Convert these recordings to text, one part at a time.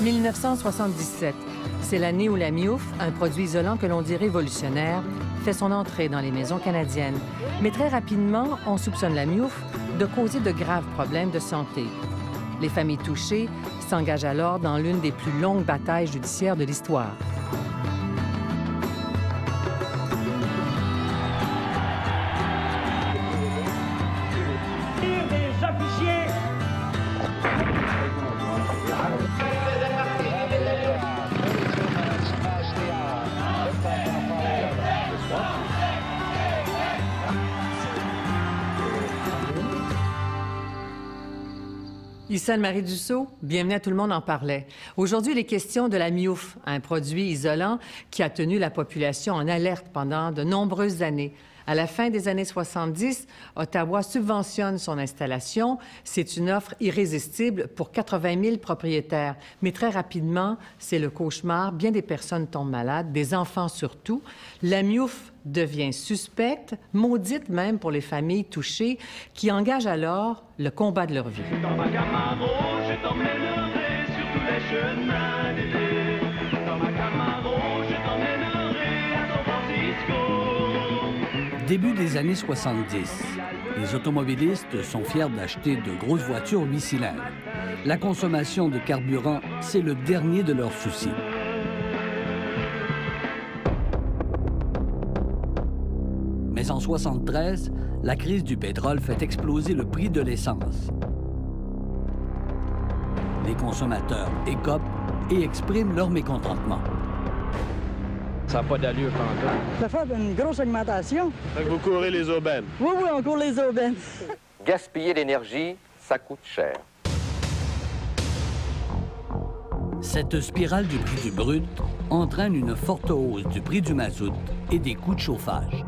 1977, c'est l'année où la myouf, un produit isolant que l'on dit révolutionnaire, fait son entrée dans les maisons canadiennes. Mais très rapidement, on soupçonne la myouf de causer de graves problèmes de santé. Les familles touchées s'engagent alors dans l'une des plus longues batailles judiciaires de l'histoire. Ici Anne-Marie Dussault, bienvenue à Tout le monde en parlait. Aujourd'hui, il est question de la myouf, un produit isolant qui a tenu la population en alerte pendant de nombreuses années. À la fin des années 70, Ottawa subventionne son installation. C'est une offre irrésistible pour 80 000 propriétaires. Mais très rapidement, c'est le cauchemar. Bien des personnes tombent malades, des enfants surtout. La myouf devient suspecte, maudite même pour les familles touchées, qui engagent alors le combat de leur vie. Dans ma Camaro, je t'emmènerai sur tous les chemins d'été. Dans ma Camaro, je t'emmènerai à San Francisco. Début des années 70, les automobilistes sont fiers d'acheter de grosses voitures 8 cylindres. La consommation de carburant, c'est le dernier de leurs soucis. Mais en 73, la crise du pétrole fait exploser le prix de l'essence. Les consommateurs écopent et expriment leur mécontentement. Ça n'a pas d'allure pendant. Ça fait une grosse augmentation. Fait que vous courez les aubaines. Oui, on court les aubaines. Gaspiller l'énergie, ça coûte cher. Cette spirale du prix du brut entraîne une forte hausse du prix du mazout et des coûts de chauffage.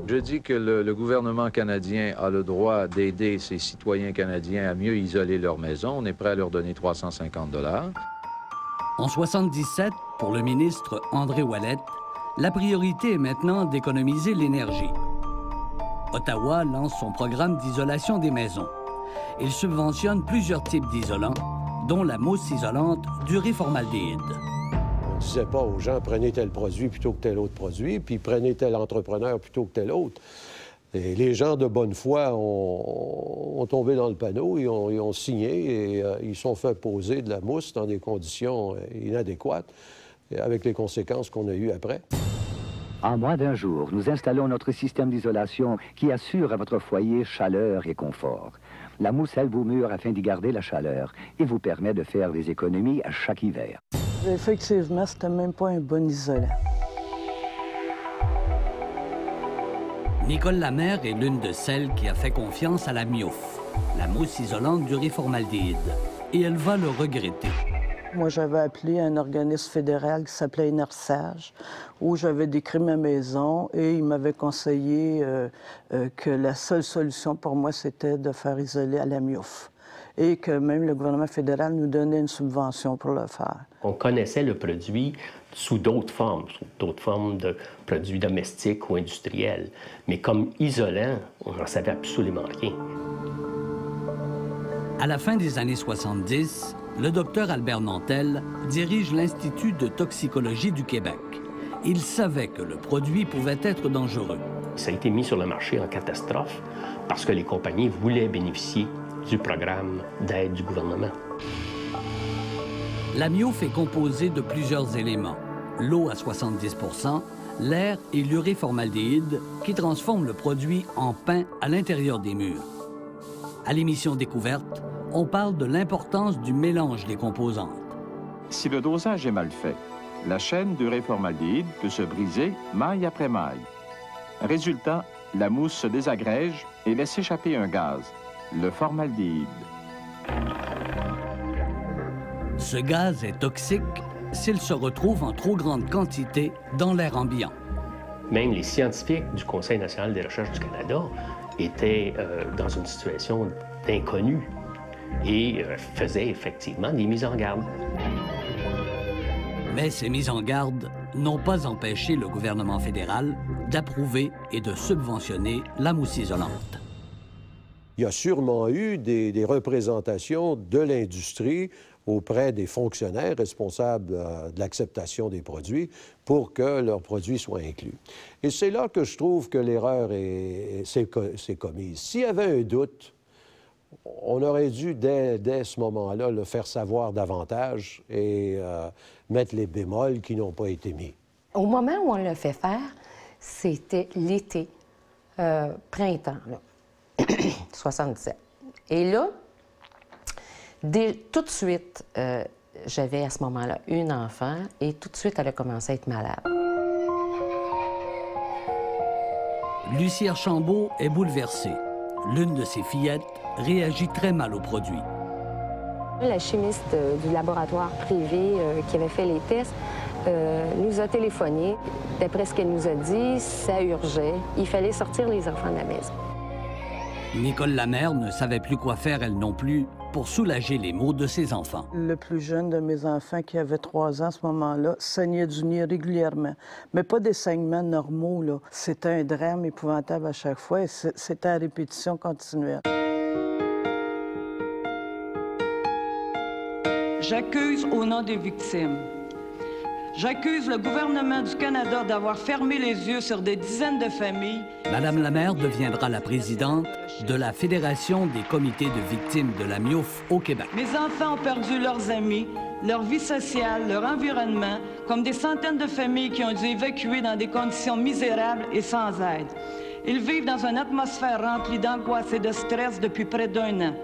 Je dis que le gouvernement canadien a le droit d'aider ses citoyens canadiens à mieux isoler leur maison. On est prêt à leur donner 350 $. En 77, pour le ministre André Ouellet, la priorité est maintenant d'économiser l'énergie. Ottawa lance son programme d'isolation des maisons. Il subventionne plusieurs types d'isolants, dont la mousse isolante d'urée-formaldéhyde. On ne disait pas aux gens « prenez tel produit plutôt que tel autre produit », puis « prenez tel entrepreneur plutôt que tel autre ». Et les gens de bonne foi ont tombé dans le panneau, ils ont signé et ils sont fait poser de la mousse dans des conditions inadéquates, avec les conséquences qu'on a eues après. En moins d'un jour, nous installons notre système d'isolation qui assure à votre foyer chaleur et confort. La mousse aide vos murs afin d'y garder la chaleur et vous permet de faire des économies à chaque hiver. Effectivement, c'était même pas un bon isolant. Nicole Lamère est l'une de celles qui a fait confiance à la myouf, la mousse isolante d'urée-formaldéhyde, et elle va le regretter. Moi, j'avais appelé un organisme fédéral qui s'appelait Énersage, où j'avais décrit ma maison et il m'avait conseillé que la seule solution pour moi, c'était de faire isoler à la myouf. Et que même le gouvernement fédéral nous donnait une subvention pour le faire. On connaissait le produit sous d'autres formes de produits domestiques ou industriels. Mais comme isolant, on n'en savait absolument rien. À la fin des années 70, le docteur Albert Nantel dirige l'Institut de toxicologie du Québec. Il savait que le produit pouvait être dangereux. Ça a été mis sur le marché en catastrophe parce que les compagnies voulaient bénéficier du programme d'aide du gouvernement. La myouf est composée de plusieurs éléments. L'eau à 70 %, l'air et l'urée-formaldéhyde qui transforment le produit en pain à l'intérieur des murs. À l'émission Découverte, on parle de l'importance du mélange des composantes. Si le dosage est mal fait, la chaîne d'urée-formaldéhyde peut se briser maille après maille. Résultat, la mousse se désagrège et laisse échapper un gaz, le formaldéhyde. Ce gaz est toxique s'il se retrouve en trop grande quantité dans l'air ambiant. Même les scientifiques du Conseil national des recherches du Canada étaient dans une situation d'inconnu et faisaient effectivement des mises en garde. Mais ces mises en garde n'ont pas empêché le gouvernement fédéral d'approuver et de subventionner la mousse isolante. il y a sûrement eu des représentations de l'industrie auprès des fonctionnaires responsables de l'acceptation des produits pour que leurs produits soient inclus. Et c'est là que je trouve que l'erreur s'est commise. S'il y avait un doute, on aurait dû, dès ce moment-là, le faire savoir davantage et mettre les bémols qui n'ont pas été mis. Au moment où on l'a fait faire, c'était l'été, printemps, là, 77. Et là, tout de suite, j'avais à ce moment-là une enfant et tout de suite, elle a commencé à être malade. Lucie Archambault est bouleversée. L'une de ses fillettes réagit très mal aux produits. La chimiste du laboratoire privé qui avait fait les tests nous a téléphoné. D'après ce qu'elle nous a dit, ça urgeait. Il fallait sortir les enfants de la maison. Nicole Lamère ne savait plus quoi faire, elle non plus, pour soulager les maux de ses enfants. Le plus jeune de mes enfants, qui avait 3 ans à ce moment-là, saignait du nez régulièrement. Mais pas des saignements normaux, là. C'était un drame épouvantable à chaque fois et c'était à répétition continuelle. J'accuse au nom des victimes. J'accuse le gouvernement du Canada d'avoir fermé les yeux sur des dizaines de familles. Madame Lamère deviendra la présidente de la Fédération des comités de victimes de la MIOF au Québec. Mes enfants ont perdu leurs amis, leur vie sociale, leur environnement, comme des centaines de familles qui ont dû évacuer dans des conditions misérables et sans aide. Ils vivent dans une atmosphère remplie d'angoisse et de stress depuis près d'1 an.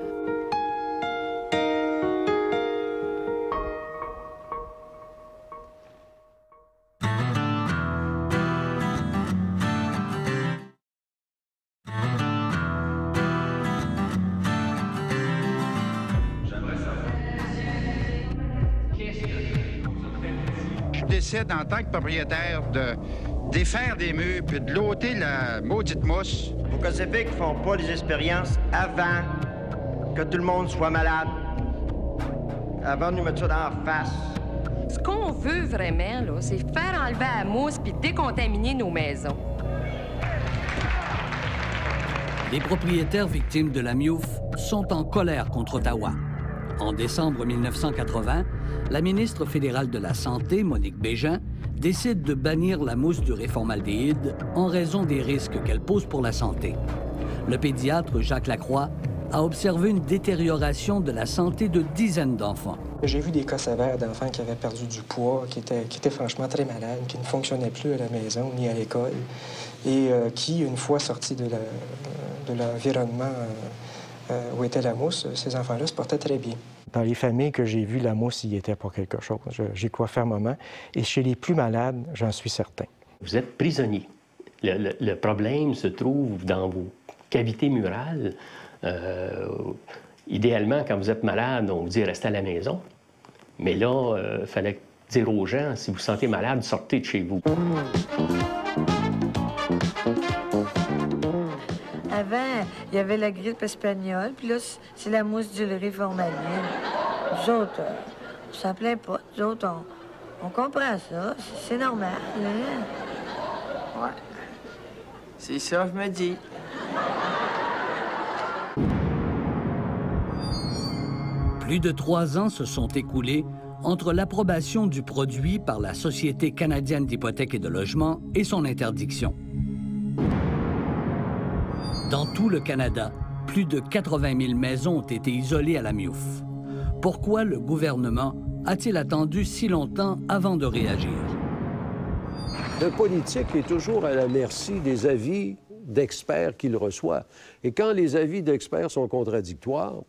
En tant que propriétaire de défaire des murs puis de l'ôter la maudite mousse. Pour que ces filles ne font pas les expériences avant que tout le monde soit malade, avant de nous mettre ça dans la face. Ce qu'on veut vraiment, là, c'est faire enlever la mousse puis décontaminer nos maisons. Les propriétaires victimes de la MIOF sont en colère contre Ottawa. En décembre 1980, la ministre fédérale de la Santé, Monique Bégin, décide de bannir la mousse du réformaldéhyde en raison des risques qu'elle pose pour la santé. Le pédiatre Jacques Lacroix a observé une détérioration de la santé de dizaines d'enfants. J'ai vu des cas sévères d'enfants qui avaient perdu du poids, qui étaient franchement très malades, qui ne fonctionnaient plus à la maison ni à l'école, et qui, une fois sortis de l'environnement où était la mousse, ces enfants-là se portaient très bien. Dans les familles que j'ai vues, la mousse y était pour quelque chose. J'y crois fermement. Et chez les plus malades, j'en suis certain. Vous êtes prisonnier. Le problème se trouve dans vos cavités murales. Idéalement, quand vous êtes malade, on vous dit restez à la maison. Mais là, il fallait dire aux gens, si vous vous sentez malade, sortez de chez vous. Avant, il y avait la grippe espagnole, puis là, c'est la mousse du réformaldéhyde. Nous autres, on s'en plaint pas. Nous autres, on comprend ça. C'est normal. Hein? Ouais. C'est ça, je me dis. Plus de 3 ans se sont écoulés entre l'approbation du produit par la Société canadienne d'hypothèques et de logement et son interdiction. Dans tout le Canada, plus de 80 000 maisons ont été isolées à la MIOF. Pourquoi le gouvernement a-t-il attendu si longtemps avant de réagir? Le politique est toujours à la merci des avis d'experts qu'il reçoit. Et quand les avis d'experts sont contradictoires,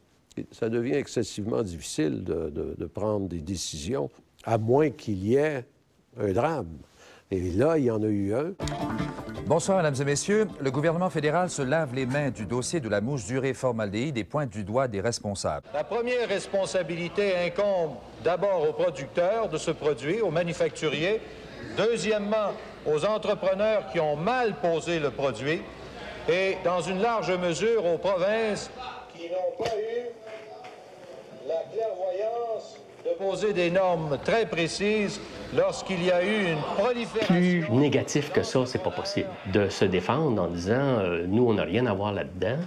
ça devient excessivement difficile de prendre des décisions, à moins qu'il y ait un drame. Et là, il y en a eu un. Bonsoir, mesdames et messieurs. Le gouvernement fédéral se lave les mains du dossier de la mousse du réformaldéhyde et pointe du doigt des responsables. La première responsabilité incombe d'abord aux producteurs de ce produit, aux manufacturiers. Deuxièmement, aux entrepreneurs qui ont mal posé le produit. Et dans une large mesure, aux provinces qui n'ont pas eu la clairvoyance de poser des normes très précises lorsqu'il y a eu une prolifération... Plus négatif que ça, c'est pas possible. De se défendre en disant nous, on n'a rien à voir là-dedans,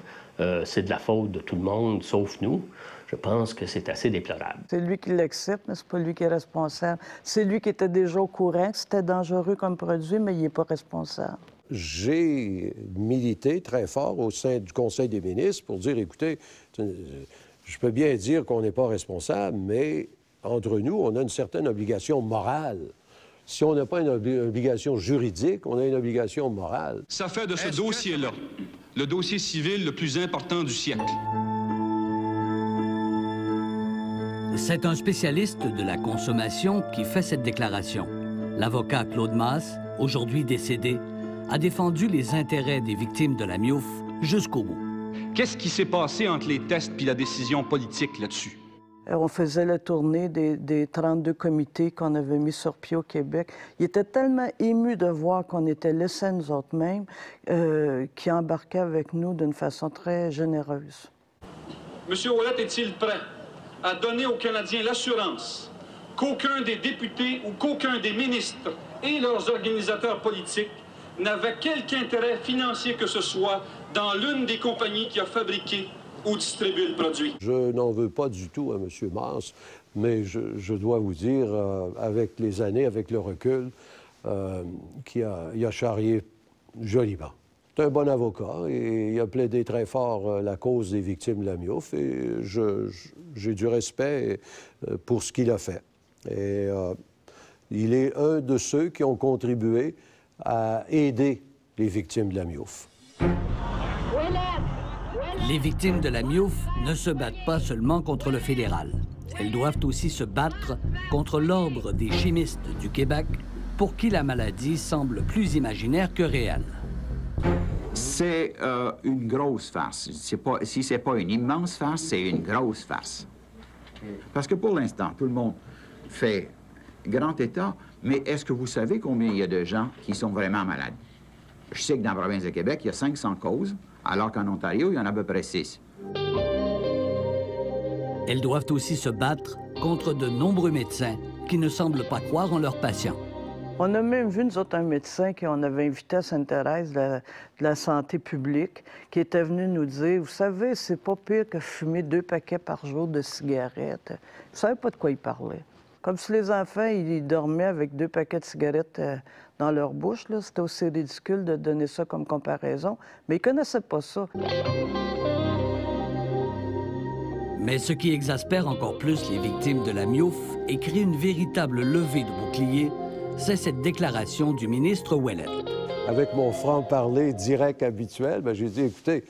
c'est de la faute de tout le monde, sauf nous. Je pense que c'est assez déplorable. C'est lui qui l'accepte, mais c'est pas lui qui est responsable. C'est lui qui était déjà au courant que c'était dangereux comme produit, mais il n'est pas responsable. J'ai milité très fort au sein du Conseil des ministres pour dire, écoutez, je peux bien dire qu'on n'est pas responsable, mais entre nous, on a une certaine obligation morale. Si on n'a pas une obligation juridique, on a une obligation morale. Ça fait de ce dossier-là le dossier civil le plus important du siècle. C'est un spécialiste de la consommation qui fait cette déclaration. L'avocat Claude Masse, aujourd'hui décédé, a défendu les intérêts des victimes de la MIOF jusqu'au bout. Qu'est-ce qui s'est passé entre les tests puis la décision politique là-dessus? On faisait la tournée des 32 comités qu'on avait mis sur pied au Québec. Il était tellement ému de voir qu'on était laissés à nous autres mêmes qu'il embarquait avec nous d'une façon très généreuse. M. Ouellette est-il prêt à donner aux Canadiens l'assurance qu'aucun des députés ou qu'aucun des ministres et leurs organisateurs politiques n'avait quelque intérêt financier que ce soit dans l'une des compagnies qui a fabriqué ou distribué le produit? Je n'en veux pas du tout à M. Masse, mais je dois vous dire, avec les années, avec le recul, qu'il a charrié joliment. C'est un bon avocat et il a plaidé très fort la cause des victimes de la MIOF et j'ai du respect pour ce qu'il a fait. Et il est un de ceux qui ont contribué à aider les victimes de la MIOF. Les victimes de la MIOF ne se battent pas seulement contre le fédéral. Elles doivent aussi se battre contre l'Ordre des chimistes du Québec, pour qui la maladie semble plus imaginaire que réelle. C'est une grosse farce. Si c'est pas une immense farce, c'est une grosse farce. Parce que pour l'instant, tout le monde fait grand état, mais est-ce que vous savez combien il y a de gens qui sont vraiment malades? Je sais que dans la province de Québec, il y a 500 causes, alors qu'en Ontario, il y en a à peu près 6. Elles doivent aussi se battre contre de nombreux médecins qui ne semblent pas croire en leurs patients. On a même vu, nous autres, un médecin qu'on avait invité à Sainte-Thérèse de la santé publique, qui était venu nous dire, vous savez, c'est pas pire que fumer 2 paquets par jour de cigarettes. Vous savez pas de quoi il parlait. Comme si les enfants, ils dormaient avec 2 paquets de cigarettes dans leur bouche. C'était aussi ridicule de donner ça comme comparaison. Mais ils connaissaient pas ça. Mais ce qui exaspère encore plus les victimes de la MIOF et crée une véritable levée de bouclier, c'est cette déclaration du ministre Ouellette. Avec mon franc-parler direct habituel, j'ai dit, écoutez,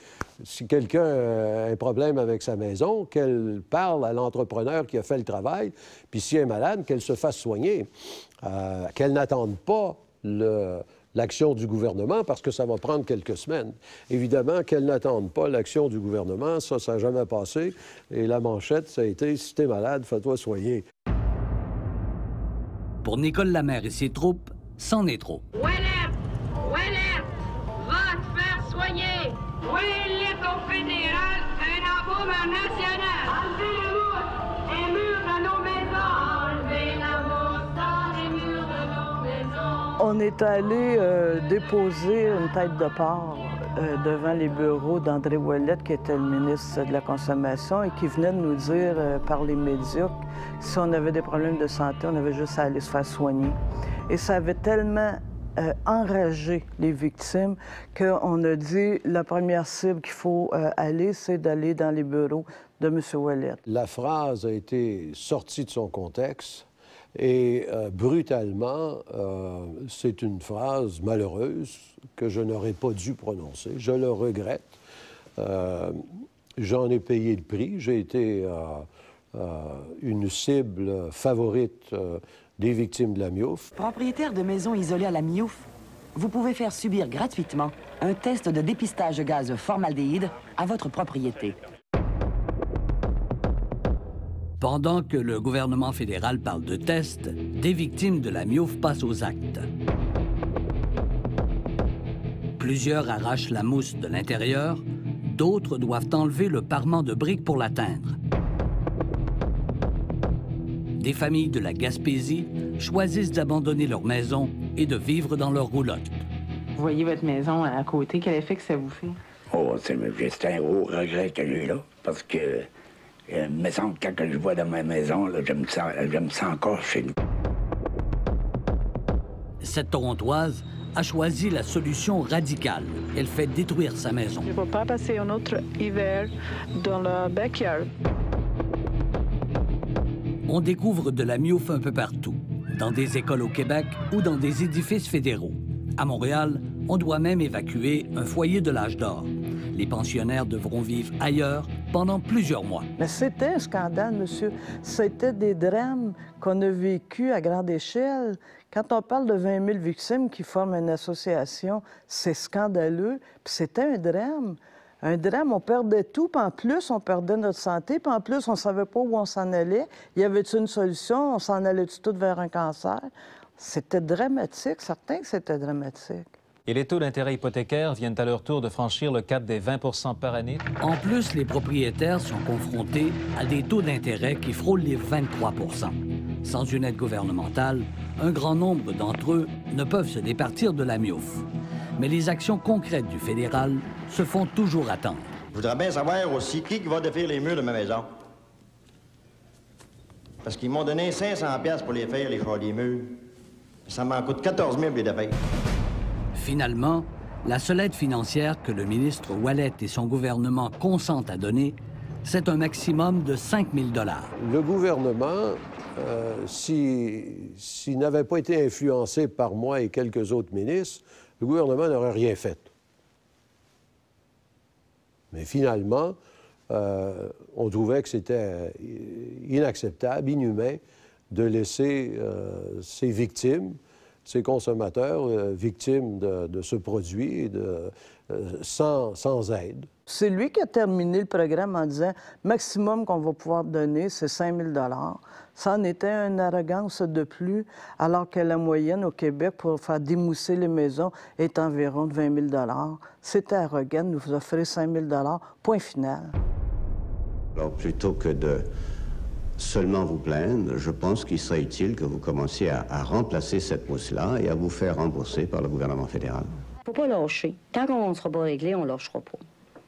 si quelqu'un a un problème avec sa maison, qu'elle parle à l'entrepreneur qui a fait le travail, puis si elle est malade, qu'elle se fasse soigner, qu'elle n'attende pas l'action du gouvernement, parce que ça va prendre quelques semaines. Évidemment, qu'elle n'attende pas l'action du gouvernement, ça n'a jamais passé, et la manchette, ça a été, si t'es malade, fais-toi soigner. Pour Nicole Lamère et ses troupes, c'en est trop. Ouellette, va te faire soigner. Ouellette au fédéral, un embourbe national. Enlevez la mousse, les murs de nos maisons. Enlevez la mousse dans les murs de nos maisons. On est allé déposer une tête de porc devant les bureaux d'André Ouellette, qui était le ministre de la Consommation, et qui venait de nous dire par les médias que si on avait des problèmes de santé, on avait juste à aller se faire soigner. Et ça avait tellement enragé les victimes qu'on a dit la première cible qu'il faut aller, c'est d'aller dans les bureaux de M. Ouellette. La phrase a été sortie de son contexte et brutalement, c'est une phrase malheureuse que je n'aurais pas dû prononcer. Je le regrette. J'en ai payé le prix. J'ai été une cible favorite des victimes de la MIOF. Propriétaire de maisons isolées à la MIOF, vous pouvez faire subir gratuitement un test de dépistage de gaz formaldéhyde à votre propriété. Pendant que le gouvernement fédéral parle de tests, des victimes de la MIOF passent aux actes. Plusieurs arrachent la mousse de l'intérieur, d'autres doivent enlever le parement de briques pour l'atteindre. Des familles de la Gaspésie choisissent d'abandonner leur maison et de vivre dans leur roulotte. Vous voyez votre maison à côté, quel effet que ça vous fait? Oh, c'est un gros regret que j'ai là, parce que me semble que quand je vois dans ma maison, là, je me sens encore chez nous. Cette Torontoise a choisi la solution radicale. Elle fait détruire sa maison. Je ne peux pas passer un autre hiver dans le backyard. On découvre de la miouf un peu partout, dans des écoles au Québec ou dans des édifices fédéraux. À Montréal, on doit même évacuer un foyer de l'âge d'or. Les pensionnaires devront vivre ailleurs pendant plusieurs mois. Mais c'était un scandale, monsieur. C'était des drames qu'on a vécus à grande échelle. Quand on parle de 20 000 victimes qui forment une association, c'est scandaleux. Puis c'était un drame. Un drame, on perdait tout, puis en plus, on perdait notre santé, puis en plus, on ne savait pas où on s'en allait. Y avait-il une solution? On s'en allait-tu tout vers un cancer? C'était dramatique, certain que c'était dramatique. Et les taux d'intérêt hypothécaires viennent à leur tour de franchir le cap des 20 % par année. En plus, les propriétaires sont confrontés à des taux d'intérêt qui frôlent les 23 %. Sans une aide gouvernementale, un grand nombre d'entre eux ne peuvent se départir de la miouf. Mais les actions concrètes du fédéral se font toujours attendre. Je voudrais bien savoir aussi qui va défaire les murs de ma maison. Parce qu'ils m'ont donné 500 $ pour les faire, les chars des murs. Ça m'en coûte 14 000 pour les défaire. Finalement, la seule aide financière que le ministre Ouellet et son gouvernement consentent à donner, c'est un maximum de 5 000 $. Le gouvernement, s'il n'avait pas été influencé par moi et quelques autres ministres, le gouvernement n'aurait rien fait. Mais finalement, on trouvait que c'était inacceptable, inhumain, de laisser ces victimes, ces consommateurs victimes de ce produit sans aide. C'est lui qui a terminé le programme en disant « maximum qu'on va pouvoir donner, c'est 5 000 $. Ça en était une arrogance de plus, alors que la moyenne au Québec pour faire démousser les maisons est environ de 20 000 $. C'était arrogant de nous offrir 5 000 $, point final. Alors, plutôt que de seulement vous plaindre, je pense qu'il serait utile que vous commenciez à remplacer cette mousse-là et à vous faire rembourser par le gouvernement fédéral. Faut pas lâcher. Tant qu'on ne sera pas réglé, on ne lâchera pas.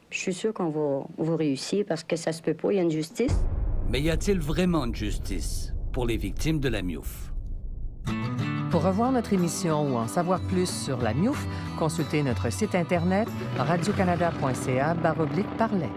Je suis sûr qu'on va réussir parce que ça se peut pas, il y a une justice. Mais y a-t-il vraiment une justice pour les victimes de la miouf? Pour revoir notre émission ou en savoir plus sur la miouf, consultez notre site Internet radiocanada.ca/parler.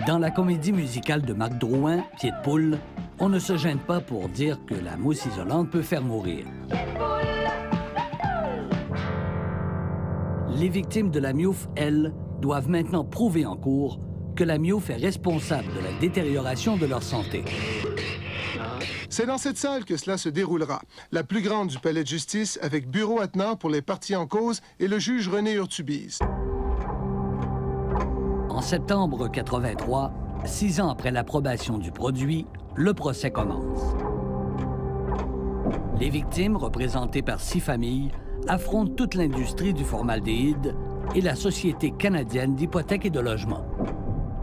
Dans la comédie musicale de Marc Drouin, Pied de poule, on ne se gêne pas pour dire que la mousse isolante peut faire mourir. Les victimes de la miouf, elles, doivent maintenant prouver en cours que la miouf est responsable de la détérioration de leur santé. C'est dans cette salle que cela se déroulera, la plus grande du palais de justice, avec bureau attenant pour les parties en cause et le juge René Urtubise. En septembre 83, 6 ans après l'approbation du produit, le procès commence. Les victimes, représentées par 6 familles, affrontent toute l'industrie du formaldéhyde et la Société canadienne d'hypothèques et de logement.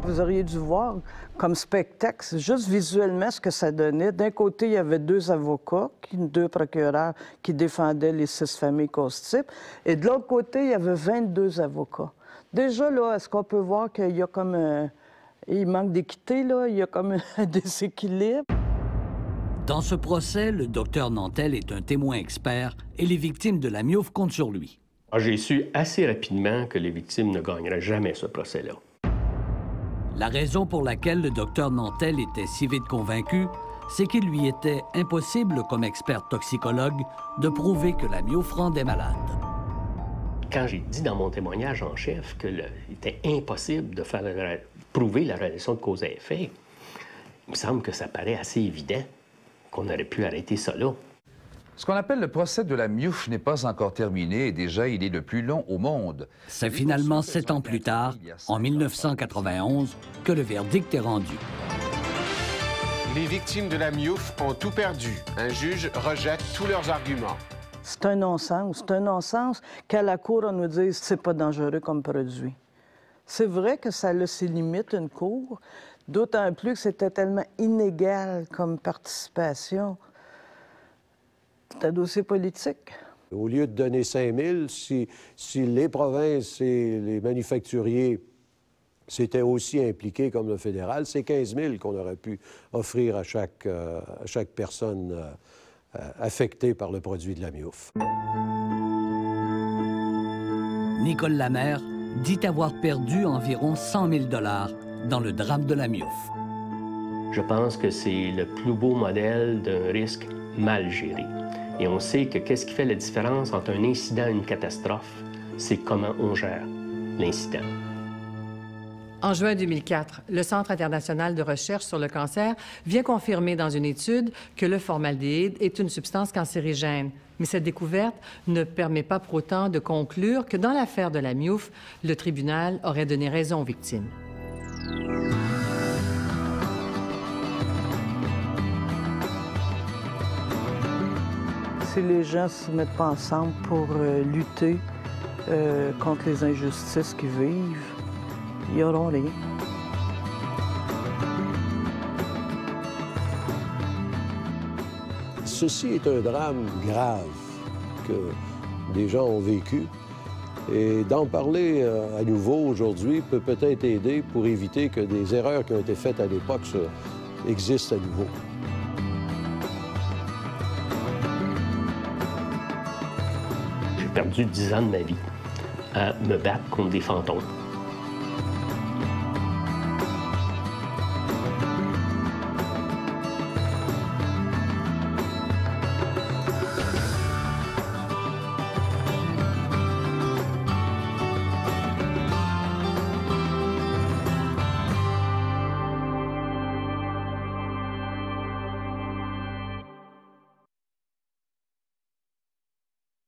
Vous auriez dû voir comme spectacle, juste visuellement, ce que ça donnait. D'un côté, il y avait 2 avocats, 2 procureurs qui défendaient les 6 familles cause-type, et de l'autre côté, il y avait 22 avocats. Déjà, là, est-ce qu'on peut voir qu'il y a comme il manque d'équité, là? Il y a comme un déséquilibre? Dans ce procès, le docteur Nantel est un témoin expert et les victimes de la miouf comptent sur lui. J'ai su assez rapidement que les victimes ne gagneraient jamais ce procès-là. La raison pour laquelle le docteur Nantel était si vite convaincu, c'est qu'il lui était impossible, comme expert toxicologue, de prouver que la miouf rendait malade. Quand j'ai dit dans mon témoignage en chef qu'il était impossible de prouver la relation de cause à effet, il me semble que ça paraît assez évident. qu'on aurait pu arrêter ça là. Ce qu'on appelle le procès de la Miouf n'est pas encore terminé et déjà il est le plus long au monde. C'est finalement 7 ans plus tard, en 1991, que le verdict est rendu. Les victimes de la Miouf ont tout perdu. Un juge rejette tous leurs arguments. C'est un non-sens. C'est un non-sens qu'à la Cour, on nous dise que c'est pas dangereux comme produit. C'est vrai que ça a ses limites, une Cour, d'autant plus que c'était tellement inégal comme participation. C'est un dossier politique. Au lieu de donner 5 000, si les provinces et les manufacturiers s'étaient aussi impliqués comme le fédéral, c'est 15 000 qu'on aurait pu offrir à chaque personne affectée par le produit de la Miouf. Nicole Lamère dit avoir perdu environ 100 000 $ dans le drame de la Miouf. Je pense que c'est le plus beau modèle d'un risque mal géré. Et on sait que qu'est-ce qui fait la différence entre un incident et une catastrophe, c'est comment on gère l'incident. En juin 2004, le Centre international de recherche sur le cancer vient confirmer dans une étude que le formaldéhyde est une substance cancérigène. Mais cette découverte ne permet pas pour autant de conclure que dans l'affaire de la Miouf, le tribunal aurait donné raison aux victimes. Si les gens ne se mettent pas ensemble pour lutter contre les injustices qu'ils vivent, ils n'auront rien. Ceci est un drame grave que des gens ont vécu. Et d'en parler à nouveau aujourd'hui peut peut-être aider pour éviter que des erreurs qui ont été faites à l'époque existent à nouveau. J'ai perdu 10 ans de ma vie à me battre contre des fantômes.